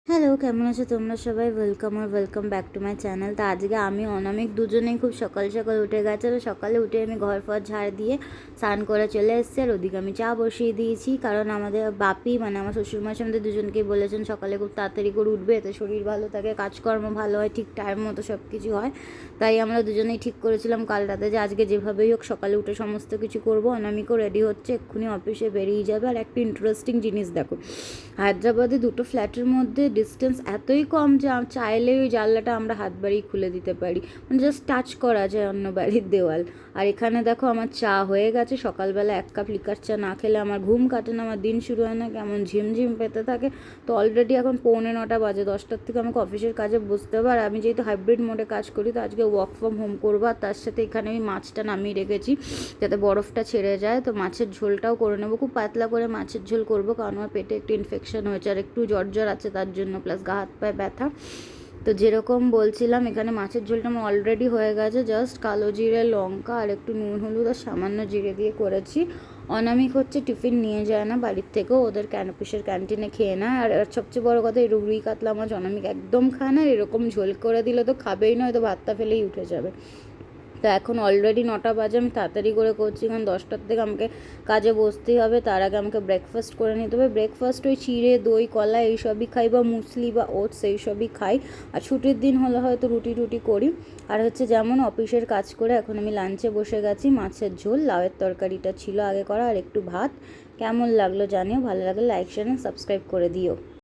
Hello, কেমন আছো তোমরা সবাই? Welcome back to my channel. তো আজকে আমি অনামিক দুজনেই খুব সকাল সকাল উঠে গেছে। তো সকালে উঠে আমি ঘর ফর ঝাড় দিয়ে স্নান করে চলে এসেছি। আর ওদিকে আমি চা বসিয়ে দিয়েছি, কারণ আমাদের বাপি মানে আমার শ্বশুরমশাই আমাদের দুজনকেই বলেছেন সকালে খুব তাড়াতাড়ি করে উঠবে, এতে শরীর ভালো থাকে, কাজকর্ম ভালো হয়, ঠিক টাইম মতো সব কিছু হয়। তাই আমরা দুজনেই ঠিক করেছিলাম কাল রাতে যে আজকে যেভাবেই হোক সকালে উঠে সমস্ত কিছু করবো। অনামিকও রেডি হচ্ছে, এক্ষুনি অফিসে বেরিয়ে যাবে। আর একটা ইন্টারেস্টিং জিনিস দেখো, হায়দ্রাবাদে দুটো ফ্ল্যাটের মধ্যে ডিস্টেন্স এতই কম যে চাইলে ওই জানলাটা আমরা হাত বাড়িয়ে খুলে দিতে পারি, মানে জাস্ট টাচ করা যায় অন্য বাড়ির দেওয়াল। আর এখানে দেখো আমার চা হয়ে গেছে। সকালবেলা 1 কাপ লিকার চা না খেলে আমার ঘুম কাটে না, আমার দিন শুরু হয় না, কেমন ঝিমঝিম পেতে থাকে। তো অলরেডি এখন 9:45 বাজে, 10টার থেকে আমাকে অফিসের কাজে বসতে হবে। আর আমি যেহেতু হাইব্রিড মোডে কাজ করি, তো আজকে ওয়ার্ক ফ্রম হোম করবো। আর তার সাথে এখানে আমি মাছটা নামিয়ে রেখেছি যাতে বরফটা ছেড়ে যায়। তো মাছের ঝোলটাও করে নেবো, খুব পাতলা করে মাছের ঝোল করবো, কারণ আমার পেটে একটু ইনফেকশন হয়েছে আর একটু জ্বর আছে তার জন্য, প্লাস গা হাত পায়ে ব্যথা। তো যেরকম বলছিলাম, এখানে মাছের ঝোলটা আমার অলরেডি হয়ে গেছে। জাস্ট কালো জিরে, লঙ্কা আর একটু নুন হলুদ আর সামান্য জিরে দিয়ে করেছি। অনামিক হচ্ছে টিফিন নিয়ে যায় না বাড়ির থেকেও, ওদের অফিসের ক্যান্টিনে খেয়ে নেয়। আর সবচেয়ে বড় কথা, এই রুই কাতলা মাছ অনামিক একদম খায় না। এরকম ঝোল করে দিলে তো খাবেই না, হয়তো ভাতটা ফেলেই উঠে যাবে। তো এখন অলরেডি 9টা বাজে, আমি তাড়াতাড়ি করে করছি, কারণ 10টার থেকে আমাকে কাজে বসতেই হবে। তার আগে আমাকে ব্রেকফাস্ট করে নিতে হবে। ব্রেকফাস্ট ওই চিড়ে, দই, কলা এইসবই খাই, বা মুসলি বা ওটস এইসবই খাই। আর ছুটির দিন হলে হয়তো রুটি টুটি করি। আর হচ্ছে যেমন অফিসের কাজ করে এখন আমি লাঞ্চে বসে গেছি। মাছের ঝোল, লাউয়ের তরকারিটা ছিল আগে করা, আর একটু ভাত। কেমন লাগলো জানিও, ভালো লাগলে লাইক শেয়ার সাবস্ক্রাইব করে দিও।